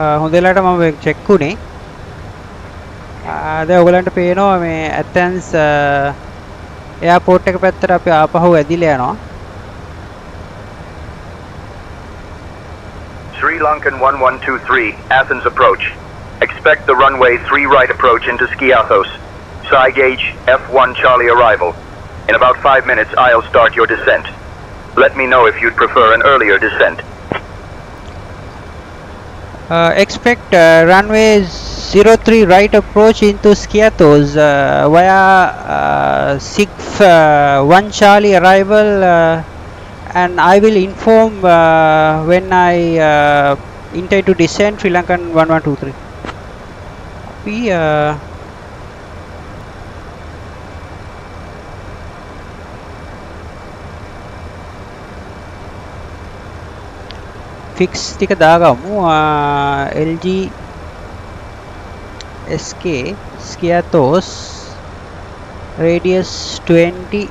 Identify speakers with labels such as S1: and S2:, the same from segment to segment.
S1: හොඳලට මම චෙක් වුණේ. දැන් ඔයගලන්ට පේනවා මේ ඇතන්ස් එයාපෝට් එක පැත්තට අපි ආපහු ඇදිලා යනවා.
S2: Sri Lankan 1123, Athens approach. Expect the runway 3 right approach into Skiathos. Side gauge F1 Charlie arrival. In about 5 minutes, I'll start your descent. Let me know if you'd prefer an earlier descent.
S1: Expect runway 03 right approach into Skiathos via 1 Charlie arrival, and I will inform when I intend to descend Sri Lankan 1123. We fix ටික දාගමු. LG SK Skiathos radius 20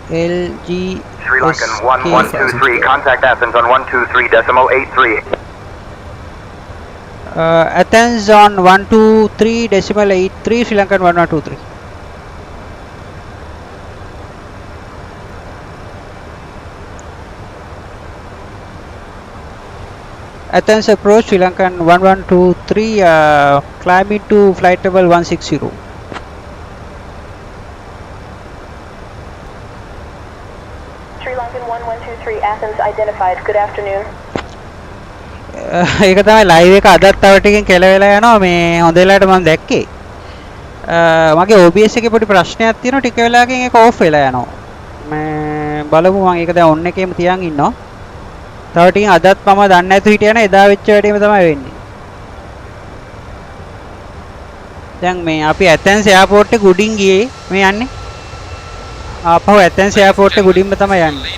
S1: LG
S2: Sri Lankan 1123, contact Athens on 123.83.
S1: Athens on 123.83, Sri Lankan 1123. Athens approach Sri Lankan 1123, climbing to flight level 160.
S3: Sri Lankan 1123, Athens identified. Good afternoon.
S1: ඒක තමයි live එක අදත් තව ටිකකින් කෙලවෙලා යනවා. මේ හොඳ වෙලාවට මම දැක්කේ. මගේ OBS එකේ පොඩි ප්‍රශ්නයක් තියෙනවා. ටික වෙලාවකින් ඒක ඕෆ් වෙලා යනවා. මේ බලමු මම ඒක දැන් ඔන් එකේම තියන් ඉන්නවා. තව ටිකකින් අදත් මම දන්නේ නැතුව හිටියා නේ. එදා වෙච්ච වැඩේම තමයි වෙන්නේ. දැන් මේ අපි ඇතන්ස් එයාපෝට් එක උඩින් ගියේ. මේ යන්නේ. ආපහු ඇතන්ස් එයාපෝට් එක උඩින්ම තමයි යන්නේ.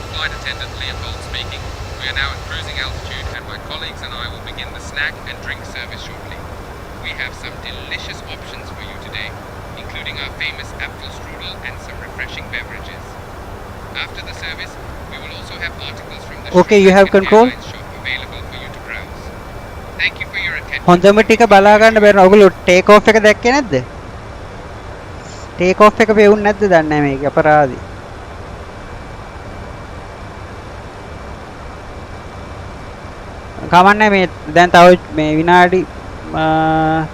S1: Okay, you have control. හොඳම ටික බලා ගන්න බැරි. ඔයගොල්ලෝ ටේක් ඔෆ් එක දැක්කේ නැද්ද? ටේක් ඔෆ් එක පෙවුන්නේ නැද්ද? දන්නේ නැහැ මේක අපරාධي. කමන්නේ මේ දැන් තව මේ විනාඩි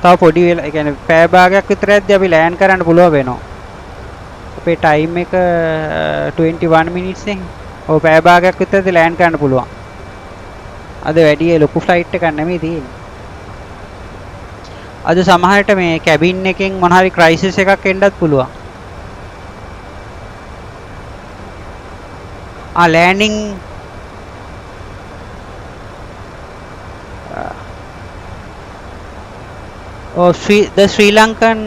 S1: තව පොඩි වෙලා, ඒ කියන්නේ පැය භාගයක් විතර ඇද්දි අපි ලෑන්ඩ් කරන්න පුළුවන් වෙනවා. අපේ ටයිම් එක 21 minutes නේ. ඔව් පැය භාගයක් විතරද ලෑන්ඩ් කරන්න පුළුවන්. අද වැඩි ලොකු ෆ්ලයිට් එකක් නෙමෙයි තියෙන්නේ. අද සමහරට මේ කැබින් එකෙන් මොන හරි ක්‍රයිසිස් එකක් එන්නත් පුළුවන්. ලෑන්ඩින් the Sri Lankan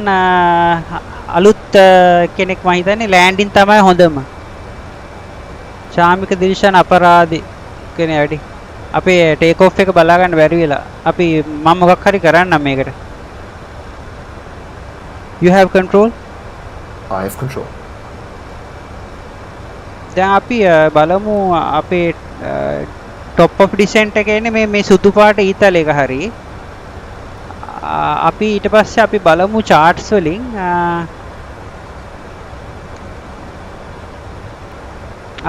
S1: අලුත් කෙනෙක් මම හිතන්නේ ලෑන්ඩින් තමයි හොඳම. ශාමික දිල්ෂන් අපරාධි කෙනේ වැඩි. අපේ ටේක් ඔෆ් එක බලා ගන්න බැරි වෙලා. අපි මම මොකක් හරි කරන්නම් මේකට. You have control?
S4: I have control.
S1: දැන් අපි බලමු අපේ top of descent එක එන්නේ මේ සුදු පාට ඊතල එක හරි. අපි ඊට පස්සේ අපි බලමු charts වලින්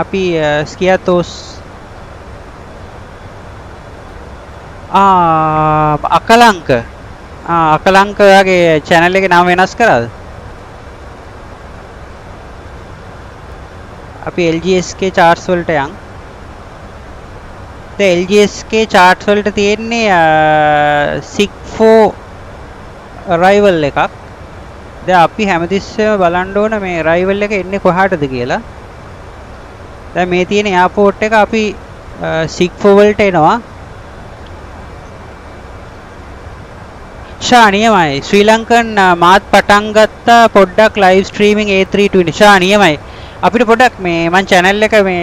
S1: අපි Skiathos අකලංක අකලංකගේ channel එකේ නම වෙනස් කරාද? අපි LGSK charts වලට යන්. දැන් LGSK charts වලට තියෙන්නේ 64 arrival එකක්. දැන් අපි හැමතිස්සෙම බලන්න ඕන මේ arrival එක එන්නේ කොහාටද කියලා. දැන් මේ තියෙන එයාපෝට් එක අපි 64 වලට එනවා. ශානියමයි ශ්‍රී ලංකන් මාත් පටන් ගත්තා පොඩ්ඩක් ලයිව් ස්ට්‍රීමින් A320 ශානියමයි අපිට පොඩ්ඩක් මේ මන් channel එක මේ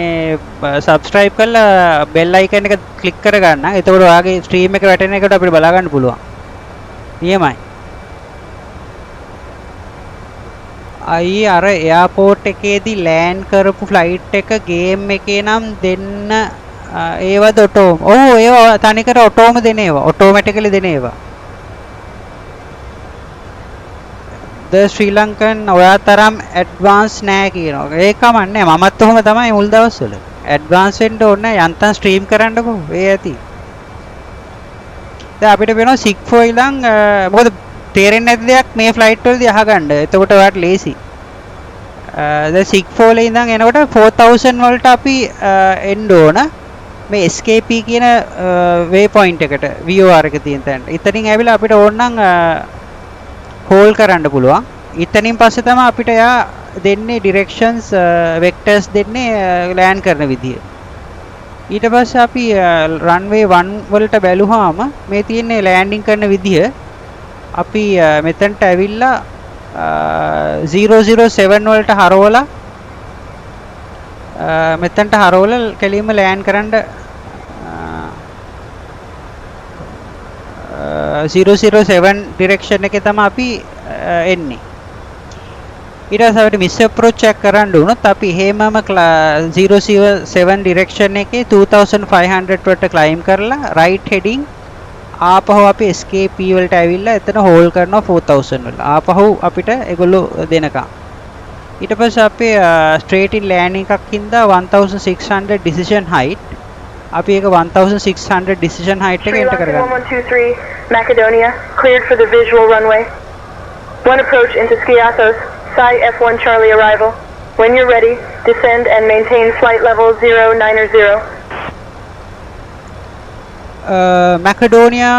S1: subscribe කරලා bell icon එක click කරගන්න. එතකොට ඔයාගේ stream එක වැටෙන එකට අපිට බලා ගන්න පුළුවන්. නියමයි. අයි අර එයාපෝට් එකේදී ලෑන්ඩ් කරපු ෆ්ලයිට් එක ගේම් එකේ නම් දෙන්න ඒවද ඔටෝම ඔව් ඒවා තනිකර ඔටෝම දෙන ඒවා ඔටෝමැටිකලි දෙන ඒවා ද ශ්‍රී ලංකන් ඔයා තරම් ඇඩ්වාන්ස් නෑ කියනවා ඒක කමන්නේ මමත් ඔහොම තමයි මුල් දවස්වල ඇඩ්වාන්ස් වෙන්න ඕනේ යන්තම් ස්ට්‍රීම් කරන්නකෝ ඒ ඇති දැන් අපිට වෙනවා 64 ඉඳන් මොකද තේරෙන්නේ නැති දෙයක් මේ ෆ්ලයිට් වලදී අහගන්න එතකොට ඔයාලට ලේසි දැන් 64 ඉඳන් එනකොට 4000 වලට අපි එන්න ඕන මේ SKP කියන වේ පොයින්ට් එකට VOR එක තියෙන තැනට. ඉතින් ඇවිල්ලා අපිට ඕන නම් හෝල් කරන්න පුළුවන්. ඉතින් පස්සේ තමයි අපිට යා දෙන්නේ ඩිරෙක්ෂන්ස් වෙක්ටර්ස් දෙන්නේ ලෑන්ඩ් කරන විදිය. ඊට පස්සේ අපි රන්වේ 1 වලට බැලුවාම මේ තියෙන්නේ ලෑන්ඩින් කරන විදිය. අපි මෙතනට ඇවිල්ලා 007 වලට හරවලා මෙතනට හරවලා කෙලින්ම ලෑන්ඩ් කරන්න 007 ඩිරෙක්ෂන් එකේ තමයි අපි එන්නේ ඊට පස්සේ අපිට මිස් අප්‍රෝච් එක කරන්න උනොත් අපි එහෙමම 007 ඩිරෙක්ෂන් එකේ 2500 වලට ක්ලයිම් කරලා රයිට් හෙඩින් ආපහු අපි SKP වලට ඇවිල්ලා එතන හෝල් කරනවා 4000 වල ආපහු අපිට ඒගොල්ලෝ දෙනකම් ඊට පස්සේ අපි ස්ට්‍රේට් ඉන් ලෑන්ඩින් එකක් හින්දා 1600 decision height අපි ඒක 1600 decision height එක එන්ටර් කරගන්නවා
S3: 1123 Macedonia cleared for the visual runway. One approach into Skiathos, Psi F1 Charlie arrival. When you're ready, descend and maintain flight level 090.
S1: Macedonia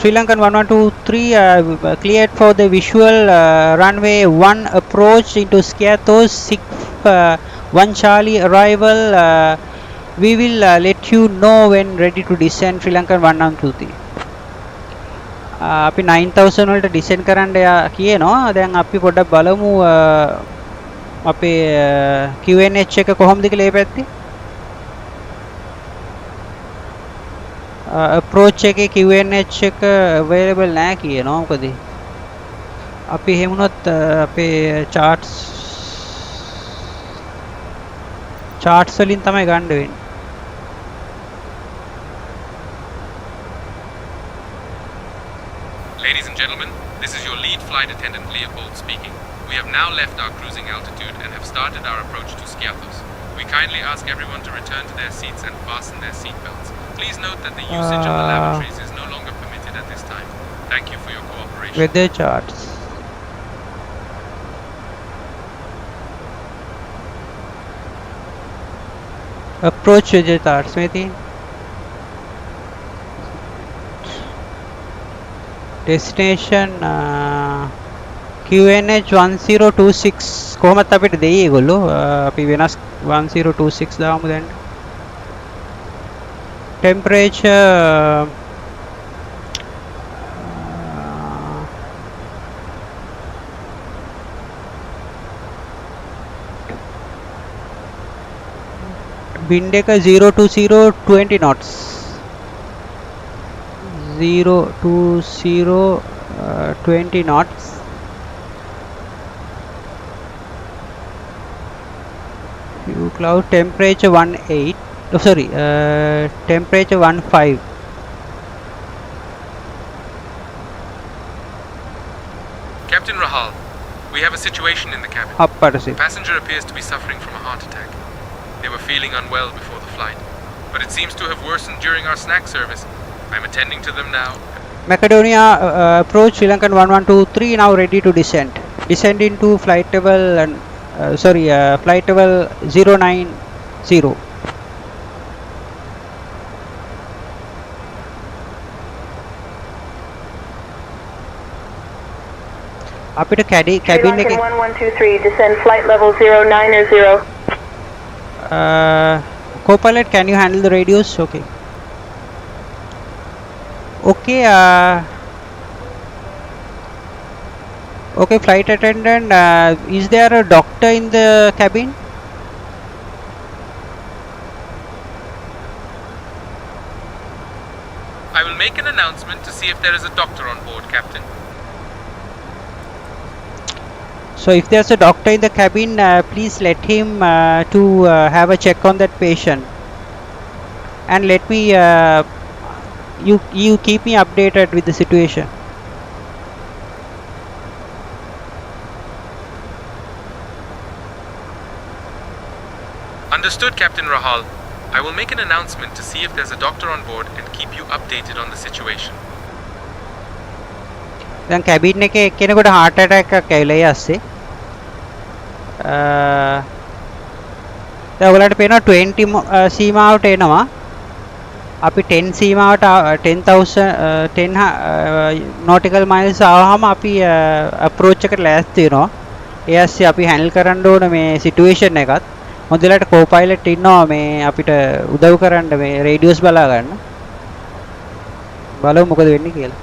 S1: Sri Lankan 1123 cleared for the visual runway 1 approach into Skiathos 1 Charlie arrival. We will let you know when ready to descend Sri Lankan 1123. අපි 9000 වලට ඩිසෙන්ඩ් කරන්න කියනවා. දැන් අපි පොඩ්ඩක් බලමු අපේ QNH එක කොහොමද කියලා මේ පැත්තේ. approach එකේ QNH එක available නැහැ කියනවා. මොකද අපි එහෙම වුණොත් අපේ charts වලින් තමයි ගන්න වෙන්නේ.
S5: Ladies and gentlemen, this is your lead flight attendant Leopold speaking. We have now left our cruising altitude and have started our approach to Skiathos. We kindly ask everyone to return to their seats and fasten their seat belts. Please note that the usage of the lavatories is no longer permitted at this time. Thank you for your cooperation.
S1: Weather charts. Approach weather charts में थी. Destination QNH 1026 කොහොමද අපිට දෙයි ඒගොල්ලෝ අපි වෙනස් 1026 දාමු දැන් temperature wind එක 020 20 knots 020 20 knots few cloud temperature 18 oh sorry temperature 15
S5: Captain Rahal, we have a situation in the cabin. Passenger appears to be suffering from a heart attack. They were feeling unwell before the flight, but it seems to have worsened during our snack service. I'm attending to them now.
S1: Macedonia approach Sri Lankan 1123 now ready to descend. Descend into flight level flight level 090. අපිට cabin එකේ
S3: 1123 descend flight level 090.
S1: Co-pilot, can you handle the radios? Okay. Okay. Okay, flight attendant. Is there a doctor in the cabin?
S5: I will make an announcement to see if there is a doctor on board, Captain.
S1: So if there's a doctor in the cabin, please let him to have a check on that patient. and let me you keep me updated with the situation.
S5: Understood, Captain Rahal. I will make an announcement to see if there's a doctor on board and keep you updated on the situation.
S1: දැන් cabin එකේ එක්කෙනෙකුට heart attack එකක් ඇවිල්ලා ඒ ASසේ දැන් ඔයාලට පේනවා 20 සීමාවට එනවා. අපි 10 සීමාවට 10000 10 nautical miles ආවහම අපි approach එකට ලෑස්ති වෙනවා. ඒ ASසේ අපි handle කරන්න ඕන මේ situation එකත්. හොඳලට co-pilot ඉන්නවා මේ අපිට උදව් කරන්න මේ radius බලා ගන්න. බලමු මොකද වෙන්නේ කියලා.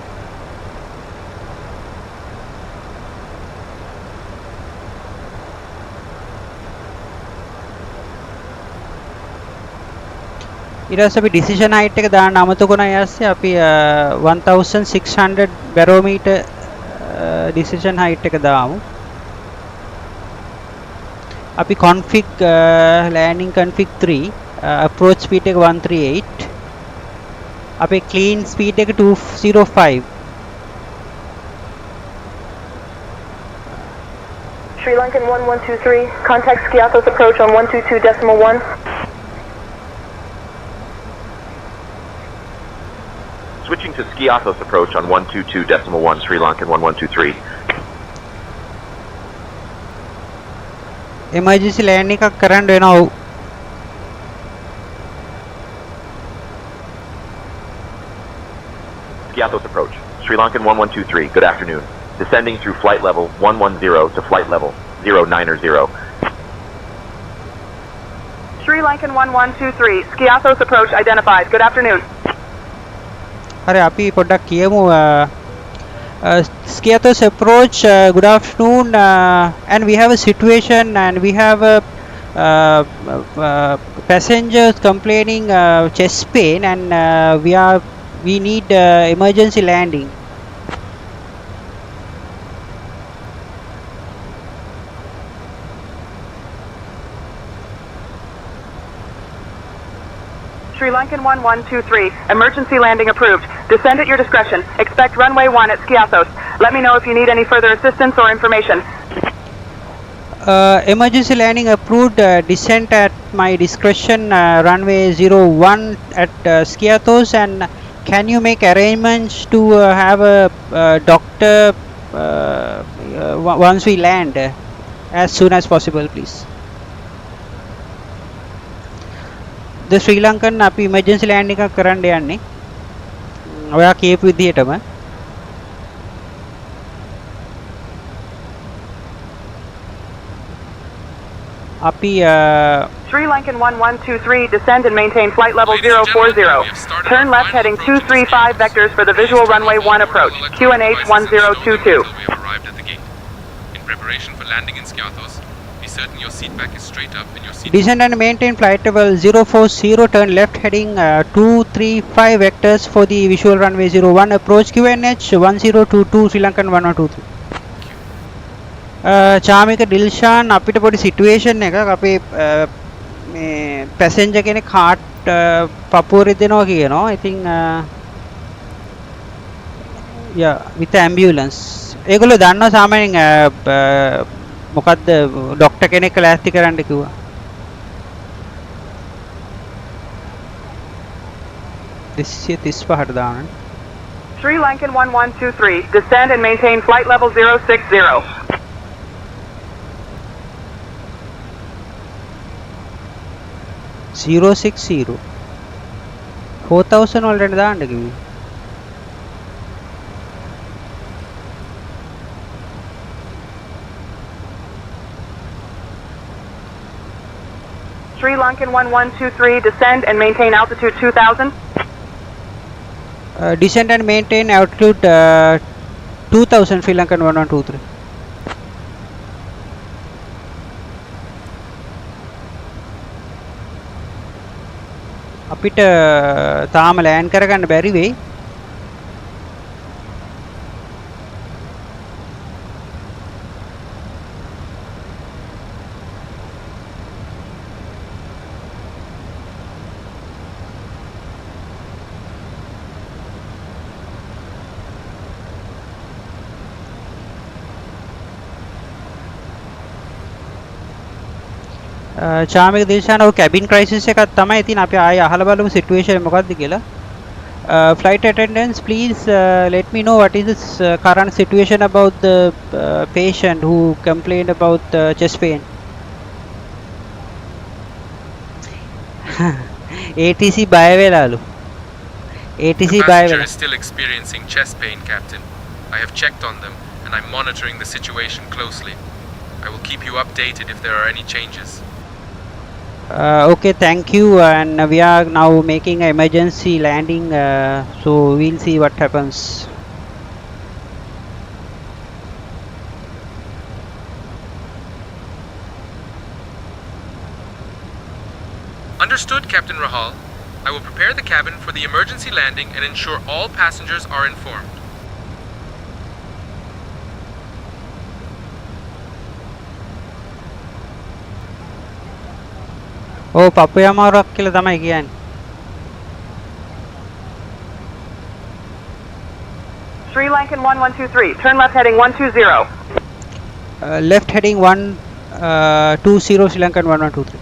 S1: ඊට පස්සේ අපි decision height එක දාන්න අමතකුණා ඊයස්සේ අපි 1600 barometer decision height එක දාමු. අපි config landing config 3 approach speed එක 138 අපේ clean speed එක 205
S3: Sri Lankan 1123, contact Skiathos approach on 122.1.
S2: Switching to Skiathos approach on 122.1, Sri Lankan 1123.
S1: emergency landing එකක් කරන්න වෙනවා.
S2: Skiathos approach, Sri Lankan 1123, good afternoon. Descending through flight level 110 to flight level 090.
S3: Sri Lankan 1123, Skiathos approach identified. Good afternoon.
S1: හරි අපි පොඩ්ඩක් කියමු Skiathos approach good afternoon and we have a situation and we have passengers complaining chest pain and we need emergency landing.
S3: Sri Lankan 1123, emergency landing approved. Descend at your discretion. Expect runway 1 at Skiathos. Let me know if you need any further assistance or information.
S1: Emergency landing approved. Descent at my discretion. Runway 01 at Skiathos. And can you make arrangements to have a doctor once we land as soon as possible, please? The Sri Lankan අපි emergency landing එකක් කරන්න යන්නේ. ඔයා කියපු විදිහටම අපි
S3: Sri Lankan 1123, descend and maintain flight level 040. Turn left heading 235 vectors for the visual runway 1 approach. QNH 1022.
S5: We have arrived at the gate. In preparation for landing in Skiathos, be certain your seat back is straight up and your seat.
S1: descend and maintain flight level 040, turn left heading 235 vectors for the visual runway 01 approach. QNH 1022 Sri Lankan 1123. Chamika Dilshan අපිට පොඩි situation එකක් අපේ මේ passenger කෙනෙක් heart පපුවරේ දෙනවා කියනවා. ඉතින් යා with ambulance. ඒගොල්ලෝ දන්නවා සාමාන්‍යයෙන් මොකද්ද ડોක්ටර් කෙනෙක් ලෑස්ති කරන්න කිව්වා. This 35ට දාන්න.
S3: Sri Lankan 1123, descend and maintain flight level 060.
S1: 060 4000 වලට දාන්න කිව්වේ.
S3: Sri Lankan 1123, descend and maintain altitude 2000.
S1: Descend and maintain altitude 2000 Sri Lankan 1123. අපිට තාම ලෑන්ඩ් කරගන්න බැරි වෙයි. චාමික දිල්ෂාන ඔය කැබින් ක්‍රයිසිස් එකක් තමයි. ඉතින් අපි ආයෙ අහලා බලමු සිටුේෂන් එක මොකක්ද කියලා. Flight attendants, please let me know what is this current situation about the patient who complained about chest pain. ATC බය වෙලාලු. ATC
S5: The
S1: බය
S5: passenger
S1: වෙලා.
S5: is still experiencing chest pain, Captain. I have checked on them and I'm monitoring the situation closely. I will keep you updated if there are any changes.
S1: Okay, thank you. And we are now making an emergency landing, so we'll see what happens.
S5: Understood, Captain Rahal. I will prepare the cabin for the emergency landing and ensure all passengers are informed.
S1: Oh, පපුයමාරුවක් කියලා තමයි කියන්නේ.
S3: Sri Lankan 1123, turn left heading 120.
S1: Left heading 120 Sri Lankan 1123.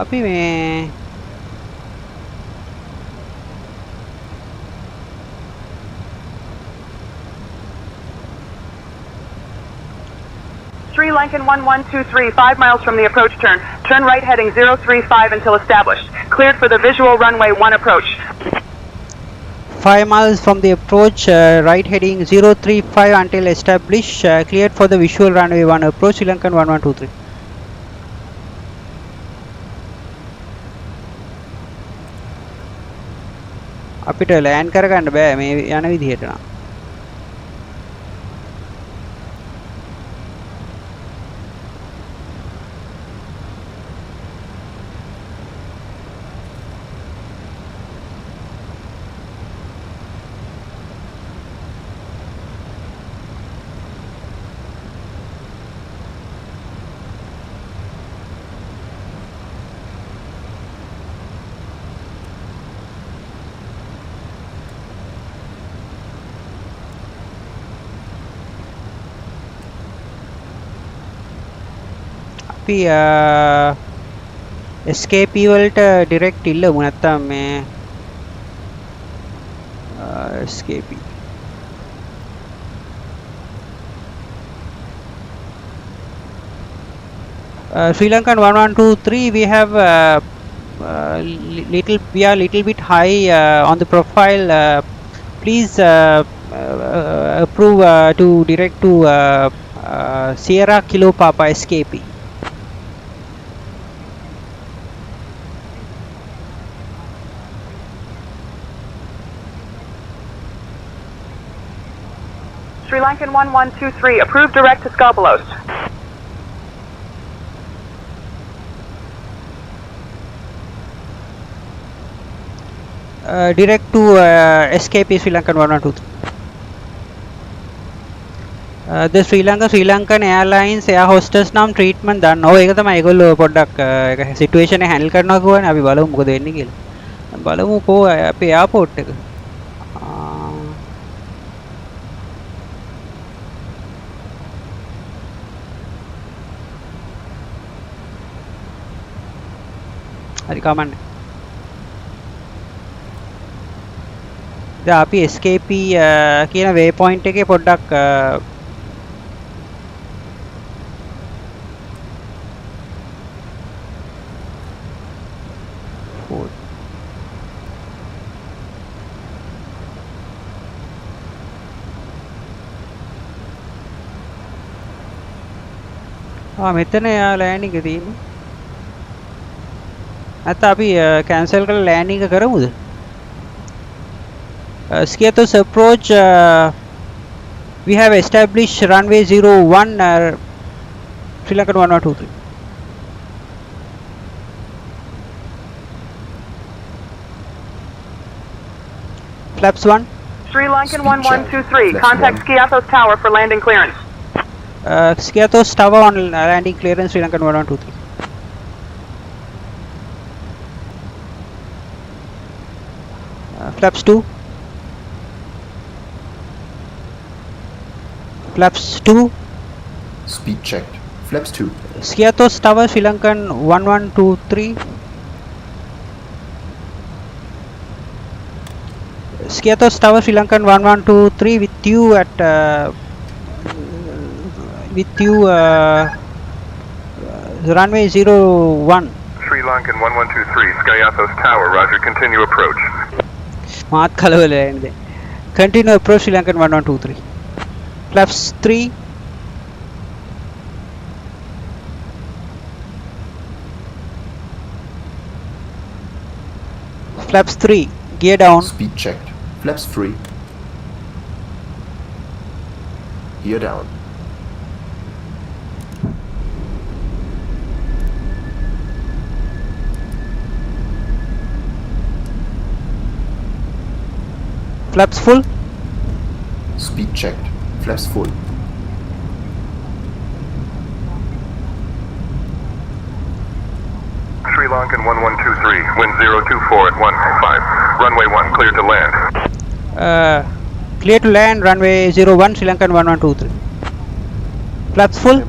S1: අපි මේ
S3: Sri Lankan 1123, 5 miles from the approach turn. Turn right heading 035 until established. Cleared for the visual runway 1 approach.
S1: 5 miles from the approach, right heading 035 until established, cleared for the visual runway 1 approach, Sri Lankan 1123. අපිට land කරගන්න බෑ මේ යන විදිහට නම්. අපි escape වලට direct ඉල්ලමු නැත්තම් මේ escape Sri Lankan 1123, we have we are little bit high on the profile. Please approve to direct to Sierra Kilo Papa escape.
S3: Sri Lankan 1123, approved direct to Skiathos.
S1: Direct to escape Sri Lankan 1123. The Sri Lankan Airlines air hostess නම් treatment දන්න. ඔය ඒක තමයි ඒගොල්ලෝ පොඩ්ඩක් situation එක handle කරනවා කියවනේ. අපි බලමු මොකද වෙන්නේ කියලා. බලමු කො අපේ airport එක. හරි කමන්නේ. දැන් අපි escape කියන waypoint එකේ පොඩ්ඩක් මෙතන ලෑන්ඩින් එක තියෙන්නේ. නැත්නම් අපි කැන්සල් කරලා ලෑන්ඩින් එක කරමුද? Skiathos approach, we have established runway 01 Sri Lankan 1123. Flaps 1.
S3: Sri Lankan 1123, contact Skiathos Tower for landing clearance.
S1: Skiathos Tower on landing clearance Sri Lankan 1123. Flaps 2. Flaps 2.
S4: Speed checked. Flaps 2.
S1: Skiathos Tower, Sri Lankan 1123. Skiathos Tower, Sri Lankan 1123 with you at runway 01.
S2: Sri Lankan 1123, Skiathos Tower, roger, continue approach.
S1: Maat kalawala ende. Continue approach Sri Lankan 1123. Flaps 3. Flaps 3. Gear down.
S4: Speed checked. Flaps free. Gear down.
S1: Flaps full.
S4: Speed checked. Flaps full.
S2: Sri Lankan 1123, wind 024 at 15. Runway 1, clear to land.
S1: Clear to land, runway 01, Sri Lankan 1123. Flaps full.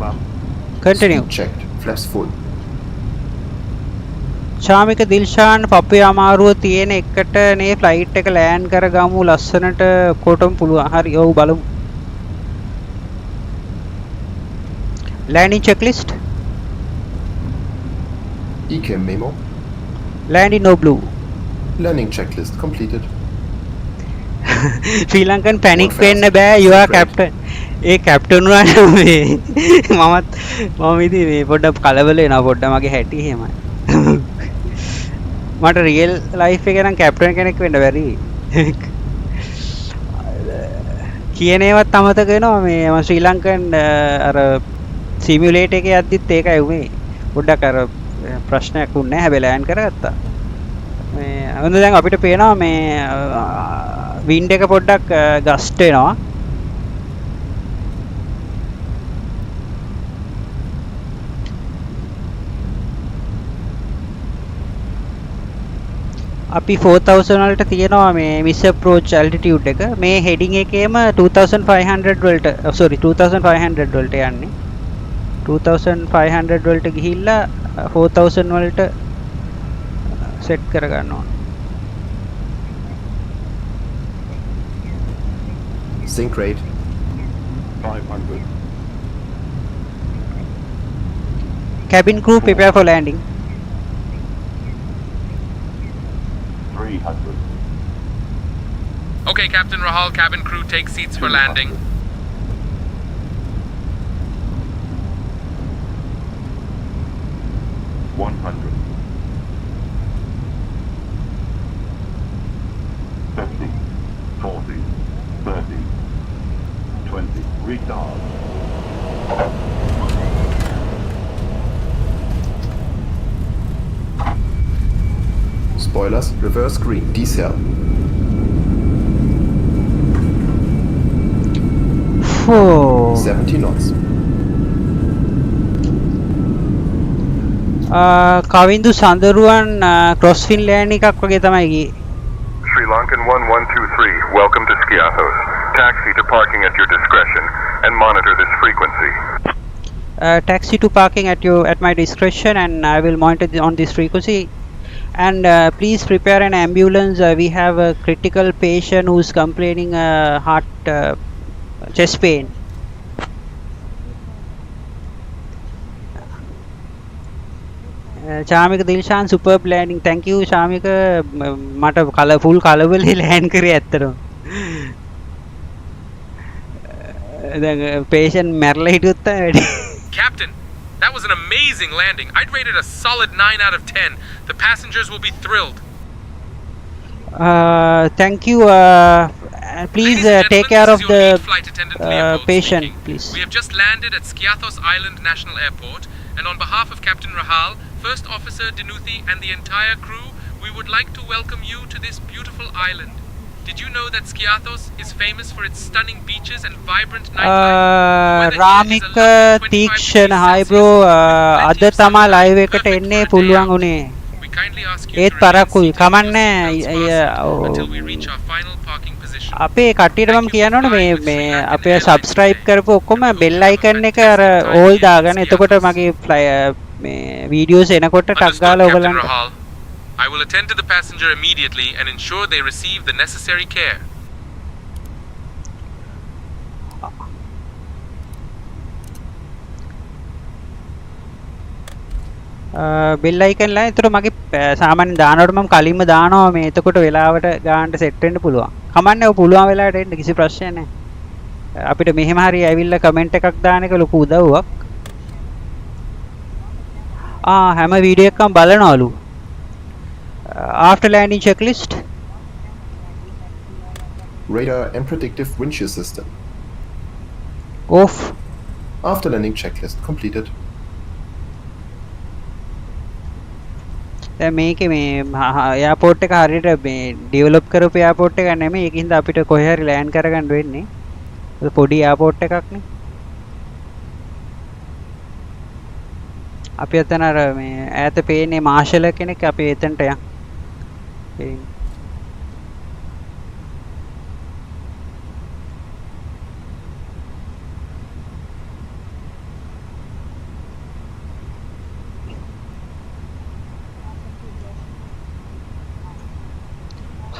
S1: Continue.
S4: Speed checked. Flaps full.
S1: Shamika Dilshan පපුවේ අමාරුව තියෙන එකට නේ flight එක land කරගමු ලස්සනට කොටම් පුළුවන්. හරි ඔව් බලමු. Landing checklist.
S4: ECAM memo.
S1: Landing no blue.
S4: Landing checklist completed.
S1: Sri Lankan panic
S4: More
S1: වෙන්න
S4: fast.
S1: බෑ. You are
S4: Great.
S1: captain. A captain වුණාට මම ඉතින් මේ පොඩ්ඩක් කලබල වෙනවා පොඩ්ඩක් මගේ හැටි එහෙමයි. මට රියල් ලයිෆ් එකේ නම් කැප්ටන් කෙනෙක් වෙන්න බැරි. කියන ඒවත් අමතක වෙනවා මේ මම ශ්‍රී ලංකන් අර සිමියුලේටර් එකේ යද්දිත් ඒකයි උනේ. පොඩ්ඩක් අර ප්‍රශ්නයක් වුණේ නැහැ හැබැයි ලෑන්ඩ් කරගත්තා. මේ හොඳ දැන් අපිට පේනවා මේ වින්ඩ් එක පොඩ්ඩක් ගස්ට් වෙනවා. අපි 4000 වලට තියෙනවා මේ මිස් අප්‍රෝච් ඇල්ටිටියුඩ් එක මේ හෙඩින් එකේම 2500 වලට sorry 2500 වලට යන්නේ 2500 වලට ගිහිල්ලා 4000 වලට සෙට් කරගන්න ඕන.
S4: Sync rate.
S6: 500.
S1: Cabin crew prepare for landing.
S6: 300.
S5: Okay, Captain Rahal, cabin crew, take seats for landing.
S6: 100. 50. 40. 30. 20. Retard.
S4: Spoilers. Reverse green. Decel.
S1: Oh.
S4: 70 knots.
S1: Kavindu Sandaruwan cross ෆින් ලෑන්ඩ් එකක් වගේ තමයි ගියේ.
S2: Sri Lankan 1123, welcome to Skiathos. Taxi to parking at your discretion and monitor this frequency.
S1: Taxi to parking at my discretion and I will monitor on this frequency. And please prepare an ambulance. We have a critical patient who's complaining heart chest pain. Shamika Dilshan, superb landing. Thank you Shamika. මට full කලබලේ land කරේ ඇත්තටම. දැන් patient මැරලා හිටියොත් තමයි වැඩි.
S5: Captain, that was an amazing landing. I'd rate it a solid 9 out of 10. The passengers will be thrilled.
S1: Thank you. Please
S5: Ladies and
S1: take
S5: gentlemen,
S1: care
S5: this
S1: of
S5: is your
S1: the
S5: lead flight attendant, Leopold
S1: patient,
S5: speaking.
S1: please.
S5: We have just landed at Skiathos Island National Airport, and on behalf of Captain Rahal, First Officer Dinuthi, and the entire crew, we would like to welcome you to this beautiful island. Did you know that Skiathos is famous for its stunning beaches and vibrant nightlife? The weather here is a
S1: රාමික
S5: lovely 25
S1: Theekshana
S5: degrees
S1: hi
S5: Celsius,
S1: bro
S5: plenty
S1: අද
S5: of
S1: තමා
S5: sunlight,
S1: live එකට
S5: perfect
S1: එන්නේ
S5: for a day
S1: පුළුවන්
S5: out.
S1: උනේ.
S5: We kindly ask you
S1: ඒත්
S5: to remain
S1: පරක්කුයි
S5: seated with
S1: කමන්නේ
S5: your seatbelts fastened until we reach our final parking position. position.
S1: අපේ කට්ටියට මම
S5: Thank you for
S1: කියනවනේ
S5: flying with
S1: මේ
S5: Sri Lankan
S1: අපේ
S5: Airlines
S1: subscribe
S5: today.
S1: කරපු ඔක්කොම
S5: We hope
S1: bell
S5: you have a
S1: icon එක අර
S5: fantastic time
S1: all
S5: here in
S1: දාගන්න. එතකොට
S5: Skiathos.
S1: මගේ මේ videos එනකොට ටක්
S5: Understood,
S1: ගාලා
S5: Captain
S1: ඔයගලන්ට
S5: Rahal. I will attend to the passenger immediately and ensure they receive the necessary care.
S1: Bell icon ලා එතකොට මගේ සාමාන්‍යයෙන් දානකොට මම කලින්ම දානවා මේ එතකොට වෙලාවට ගානට සෙට් වෙන්න පුළුවන්. කමන්නේ ඔය පුළුවන් වෙලාවට එන්න කිසි ප්‍රශ්නයක් නැහැ. අපිට මෙහෙම හරි ඇවිල්ලා කමෙන්ට් එකක් දාන එක ලොකු උදව්වක්. හැම වීඩියෝ එකක්ම බලනවලු. After landing checklist.
S4: Radar and predictive wind shear system.
S1: Off.
S4: After landing checklist completed.
S1: දැන් මේකේ මේ එයාපෝට් එක හරියට මේ ඩෙවලොප් කරපු එයාපෝට් එකක් නෙමෙයි. ඒකින්ද අපිට කොහේ හරි ලෑන්ඩ් කරගන්න වෙන්නේ. ඒක පොඩි එයාපෝට් එකක් නේ. අපි අතන අර මේ ඈත පේන්නේ මාෂල් කෙනෙක් අපි එතනට යන්.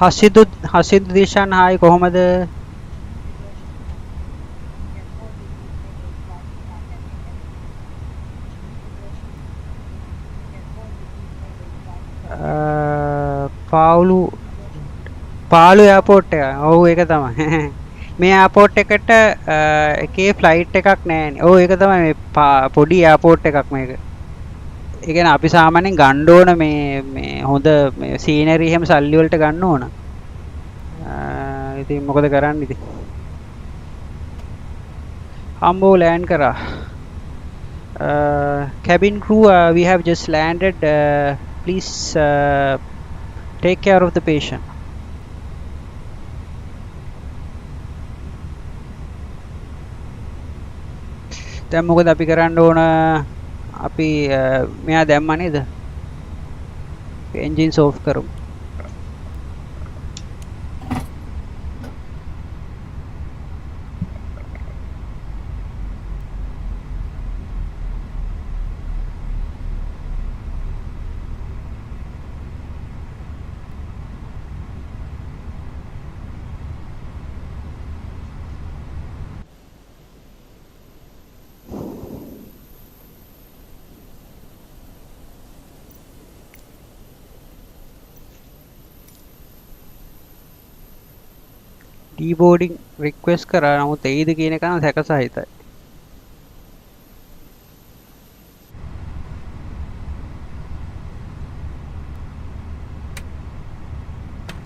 S1: හසිදු දිෂාන් හායි කොහමද? පාලු එයාපෝට් එක. ඔව් ඒක තමයි. මේ එයාපෝට් එකට එකේ ෆ්ලයිට් එකක් නැහැනේ. ඔව් ඒක තමයි මේ පොඩි එයාපෝට් එකක් මේක. ඒ කියන්නේ අපි සාමාන්‍යයෙන් ගන්න ඕන මේ හොඳ මේ සීනරි එහෙම සල්ලි වලට ගන්න ඕන. ඉතින් මොකද කරන්නේ ඉතින්? හම්බෝ ලෑන්ඩ් කරා. Cabin crew, we have just landed. Please take care of the patient. දැන් මොකද අපි කරන්න ඕන? අපි මෙයා දැම්මා නේද? engines off කරමු. deboarding request කරා නමුත් එයිද කියන එක නම් සැක සහිතයි.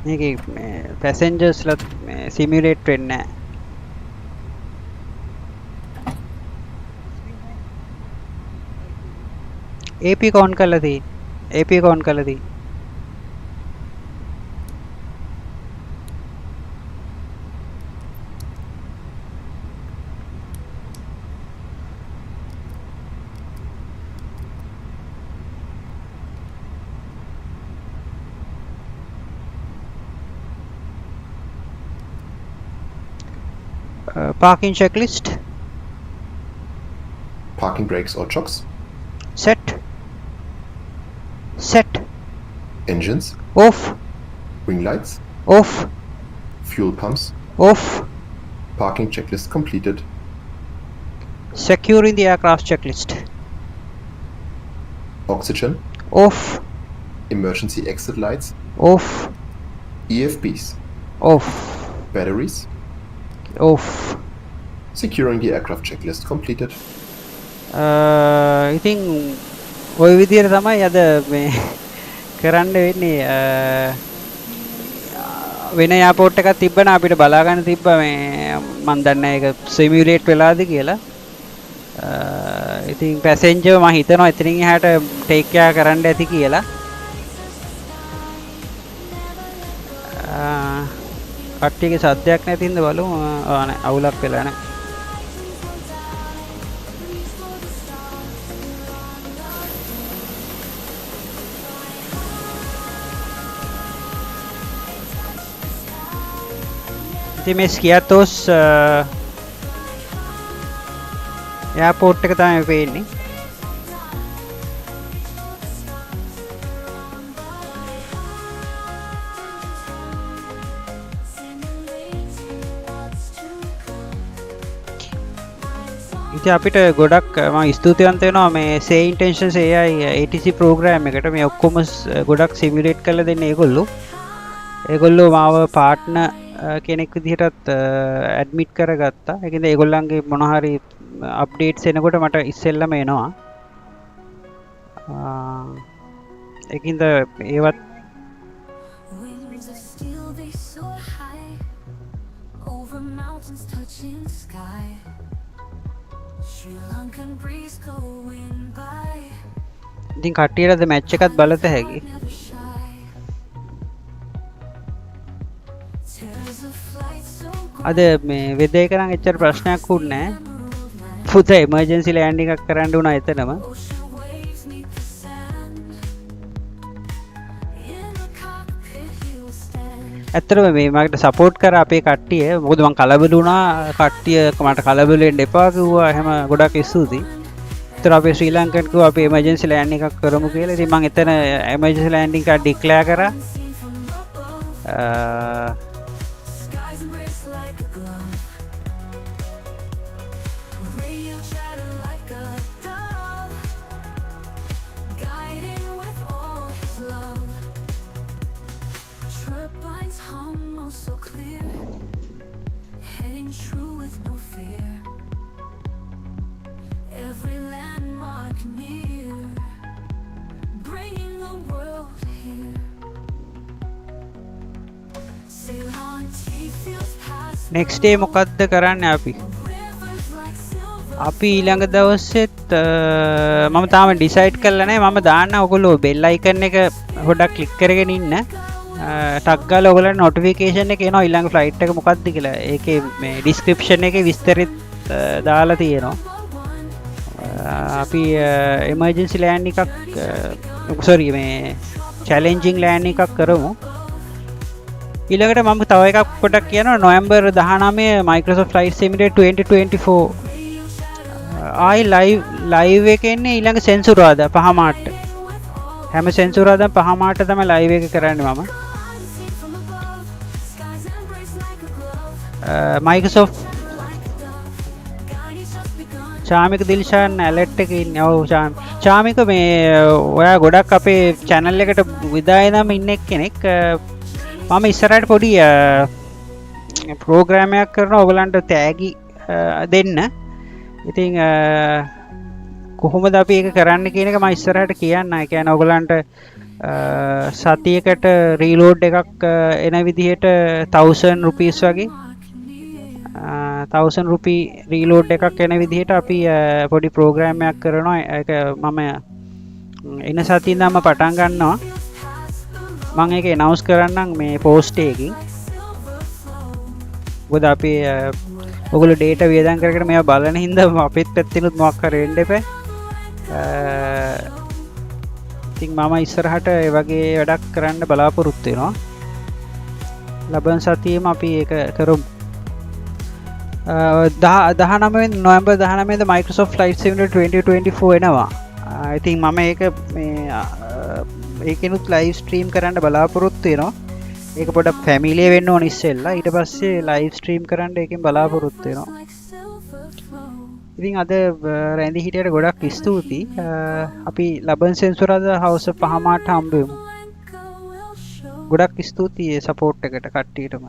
S1: මේකේ මේ passengers ලා මේ simulate වෙන්නේ නැහැ. AP එක on කරලා තියෙන්නේ. AP එක on කරලා තියෙන්නේ. Parking checklist.
S4: Parking brakes or chocks.
S1: Set.
S4: Engines.
S1: Off.
S4: Wing lights.
S1: Off.
S4: Fuel pumps.
S1: Off.
S4: Parking checklist completed.
S1: Securing the aircraft checklist.
S4: Oxygen.
S1: Off.
S4: Emergency exit lights.
S1: Off.
S4: EFBs.
S1: Off.
S4: Batteries.
S1: Off.
S4: Securing the aircraft checklist completed.
S1: ඉතින් ওই විදියට තමයි අද මේ කරන්න වෙන්නේ. වෙන airport එකක් තිබ්බන අපිට බලා ගන්න තිබ්බා මේ මම දන්නේ ඒක සිමියුලේට් වෙලාද කියලා. ඉතින් පැසෙන්ජර් මම හිතනවා එතනින් එහාට ටේක් කෙයා කරන්න ඇති කියලා. කට්ටියගේ සද්දයක් නැතිඳ බලමු. නෑ අවුලක් වෙලා නෑ. ඉතින් මේ ස්කියාතෝස් එයාපෝට් එක තමයි පේන්නේ. ඉතින් අපිට ගොඩක් මම ස්තුතිවන්ත වෙනවා මේ sayintentionsai ATC ප්‍රෝග්‍රෑම් එකට. මේ ඔක්කොම ගොඩක් සිමියුලේට් කරලා දෙන්නේ ඒගොල්ලෝ. ඒගොල්ලෝ මාව පාර්ට්නර් කෙනෙක් විදිහටත් ඇඩ්මිට් කරගත්තා. ඒකින්ද ඒගොල්ලන්ගේ මොන හරි අප්ඩේට්ස් එනකොට මට ඉස්සෙල්ලම එනවා. ඒකින්ද ඒවත්
S7: Wings of steel, they soar high over mountains touching sky. Sri Lankan breeze going by.
S1: ඉතින් කට්ටියටද මැච් එකත් බලත හැකි.
S7: Never shy. Terrors of flight so
S1: අද මේ වෙද එක නම් එච්චර ප්‍රශ්නයක් වුණේ නැහැ. පුත එමර්ජන්සි ලෑන්ඩින් එකක් කරන්න වුණා එතනම.
S7: ocean waves meet the sand. In the cockpit he'll stand.
S1: ඇත්තටම මේ මට සපෝට් කරා අපේ කට්ටිය. මොකද මං කලබල වුණා. කට්ටිය මට කලබල වෙන්න එපා කිව්වා. එහෙම ගොඩක් ස්තුතියි. ඒතර අපේ ශ්‍රී ලංකන් කිව්වා අපි එමර්ජන්සි ලෑන්ඩින් එකක් කරමු කියලා. ඉතින් මං එතන එමර්ජන්සි ලෑන්ඩින් එකක් ඩික්ලෙයාර් කරා.
S7: Seen from above. Skies embrace like a glove. Radio chatter like a dove. Guiding with all his love. Turbines hum oh so clear. Heading true with no fear. Every landmark near. Bringing the world here. Sail on, tea fields past.
S1: Next day මොකද්ද කරන්නේ අපි?
S7: Rivers like silver.
S1: අපි ඊළඟ දවසෙත් මම තාම decide කරලා නැහැ. මම දාන්න ඔයගොල්ලෝ බෙල් අයිකන් එක පොඩ්ඩක් ක්ලික් කරගෙන ඉන්න. ටක් ගාලා ඔයගොල්ලන්ට නොටිෆිකේෂන් එක එනවා ඊළඟ ෆ්ලයිට් එක මොකක්ද කියලා. ඒකේ මේ ඩිස්ක්‍රිප්ෂන් එකේ විස්තරෙත් දාලා තියෙනවා. අපි එමර්ජන්සි ලෑන්ඩ් එකක් සෝරි මේ චැලෙන්ජින් ලෑන්ඩ් එකක් කරමු. ඊළඟට මම තව එකක් පොඩක් කියනවා. නොවැම්බර් 19 Microsoft Flight Simulator 2024 ආයි ලයිව් එකේ එන්නේ ඊළඟ සෙන්සුරාදා 5 මාට. හැම සෙන්සුරාදාම 5 මාට තමයි ලයිව් එක කරන්නේ මම.
S7: Unseen from above. Skies embrace like a glove.
S1: Microsoft
S7: Like a dove. Guiding just begun.
S1: Chamika Dilshan alert එකේ ඉන්නේ. ඔව් චාමික මේ ඔයා ගොඩක් අපේ channel එකට විදායනම ඉන්න කෙනෙක්. මම ඉස්සරහට පොඩි ප්‍රෝග්‍රෑම් එකක් කරනවා ඔයගලන්ට තෑගි දෙන්න. ඉතින් කොහොමද අපි ඒක කරන්න කියන එක මම ඉස්සරහට කියන්න. ඒ කියන්නේ ඔයගලන්ට සතියකට රීලෝඩ් එකක් එන විදිහට 1000 rupees වගේ 1000 rupee රීලෝඩ් එකක් එන විදිහට අපි පොඩි ප්‍රෝග්‍රෑම් එකක් කරනවා. ඒක මම එන සතියේ ඉඳන්ම පටන් ගන්නවා. මම ඒක ඇනවුන්ස් කරන්නම් මේ පෝස්ට් එකකින්. මොකද අපි ඔයගොල්ලෝ ඩේටා වියදම් කරගෙන මේවා බලන හින්දා අපිත් පැත්තෙනුත් මොකක් හරි වෙන්න එපා. ඉතින් මම ඉස්සරහට ඒ වගේ වැඩක් කරන්න බලාපොරොත්තු වෙනවා. ලබන සතියේම අපි ඒක කරමු. 19 නොවැම්බර් 19 ද Microsoft Flight Simulator 2024 එනවා. ඉතින් මම ඒක මේ ඒකෙනුත් ලයිව් ස්ට්‍රීම් කරන්න බලාපොරොත්තු වෙනවා. ඒක පොඩක් ෆැමිලිය වෙන්න ඕන ඉස්සෙල්ලා. ඊට පස්සේ ලයිව් ස්ට්‍රීම් කරන්න ඒකෙන් බලාපොරොත්තු වෙනවා.
S7: Like silver flow.
S1: ඉතින් අද රැඳී හිටියට ගොඩක් ස්තුතියි. අපි ලබන සෙන්සුරාදා හවස 5 මාට හම්බ වෙමු.
S7: Lankan will show.
S1: ගොඩක් ස්තුතියි සපෝට් එකට කට්ටියටම.